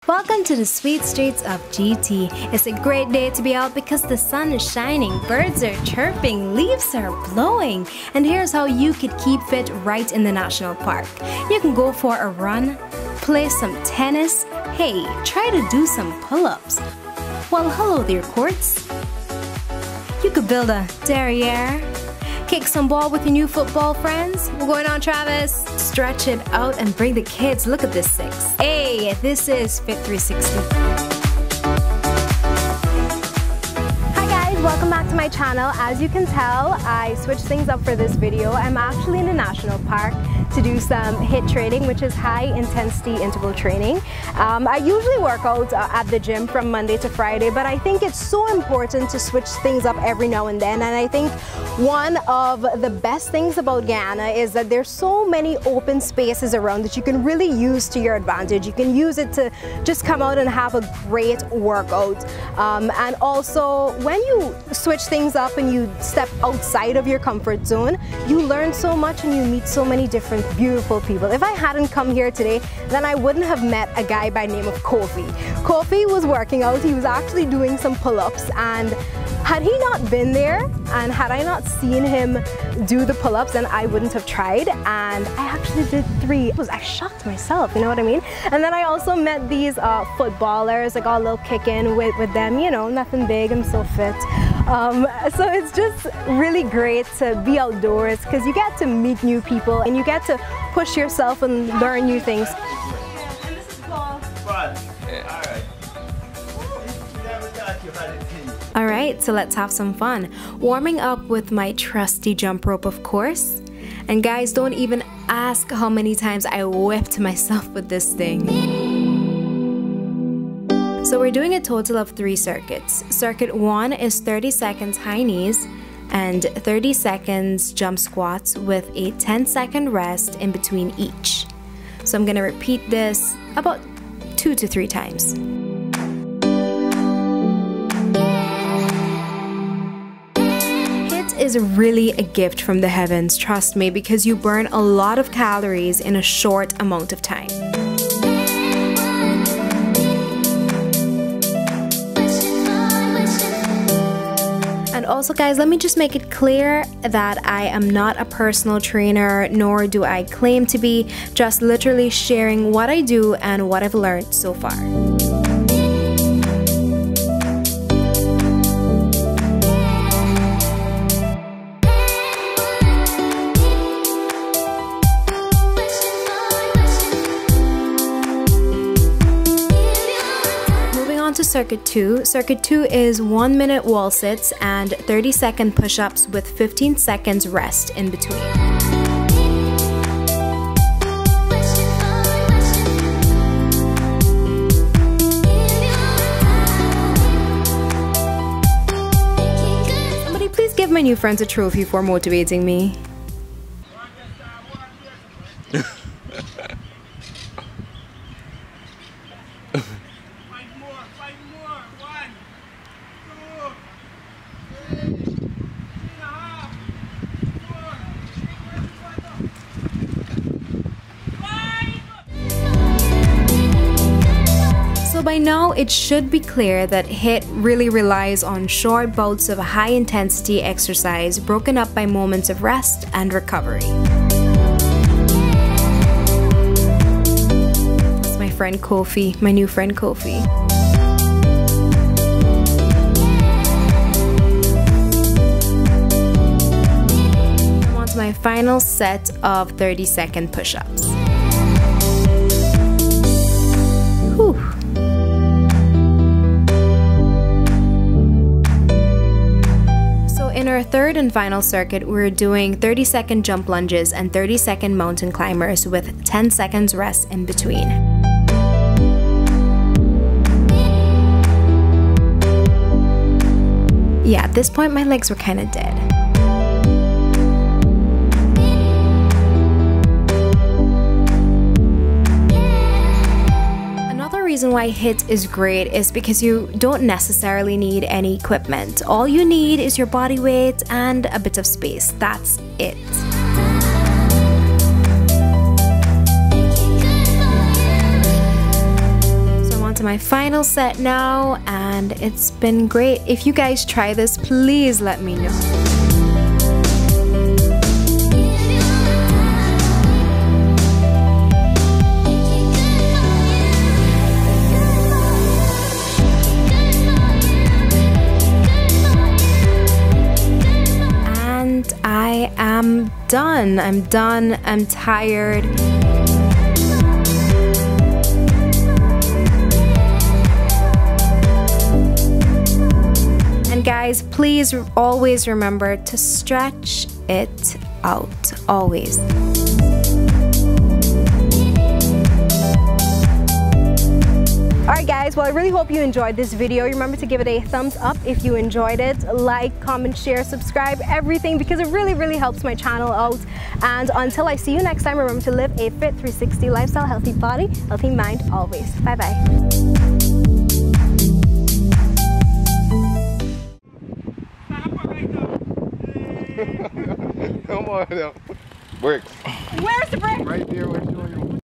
Welcome to the sweet streets of GT. It's a great day to be out because the sun is shining, birds are chirping, leaves are blowing. And here's how you could keep fit right in the national park. You can go for a run, play some tennis, hey, try to do some pull-ups. Well, hello there, courts. You could build a derriere, kick some ball with your new football friends. We're going on, Travis. Stretch it out and bring the kids. Look at this 6. Hey, this is Fit 360. Hi guys, welcome back to my channel. As you can tell, I switched things up for this video. I'm actually in a national park to do some HIIT training, which is high intensity interval training. I usually work out at the gym from Monday to Friday, but I think it's so important to switch things up every now and then. And I think one of the best things about Guyana is that there's so many open spaces around that you can really use to your advantage. You can use it to just come out and have a great workout. And also, when you switch things up and you step outside of your comfort zone, you learn so much and you meet so many different beautiful people. If I hadn't come here today, then I wouldn't have met a guy by the name of Kofi. Kofi was working out, he was actually doing some pull-ups, and had he not been there and had I not seen him do the pull-ups, then I wouldn't have tried, and I actually did 3. I shocked myself, you know what I mean? And then I also met these footballers. I got a little kick in with them, you know, nothing big, I'm so fit. So it's just really great to be outdoors because you get to meet new people and you get to push yourself and learn new things. And this is Paul. Alright, so let's have some fun. Warming up with my trusty jump rope, of course. And guys, don't even ask how many times I whipped myself with this thing. So we're doing a total of 3 circuits. Circuit 1 is 30 seconds high knees and 30 seconds jump squats with a 10-second rest in between each. So I'm going to repeat this about 2 to 3 times. HIIT is really a gift from the heavens, trust me, because you burn a lot of calories in a short amount of time. And also guys, let me just make it clear that I am not a personal trainer, nor do I claim to be, just literally sharing what I do and what I've learned so far. To circuit 2. Circuit 2 is 1-minute wall sits and 30-second push-ups with 15 seconds rest in between. Somebody please give my new friends a trophy for motivating me. So by now, it should be clear that HIIT really relies on short bouts of high-intensity exercise broken up by moments of rest and recovery. That's my friend Kofi, my new friend Kofi. I'm on to my final set of 30-second push-ups. Whew. In our third and final circuit, we're doing 30-second jump lunges and 30-second mountain climbers with 10 seconds rest in between. Yeah, at this point my legs were kind of dead. Reason why HIIT is great is because you don't necessarily need any equipment. All you need is your body weight and a bit of space. That's it. to my final set now, and it's been great. If you guys try this, please let me know. I am done. I'm tired. And guys, please always remember to stretch it out, always. Alright guys, well I really hope you enjoyed this video. Remember to give it a thumbs up if you enjoyed it. Like, comment, share, subscribe, everything, because it really helps my channel out. And until I see you next time, remember to live a fit 360 lifestyle, healthy body, healthy mind always. Bye bye. Come on, bricks. Where's the brick? Right there.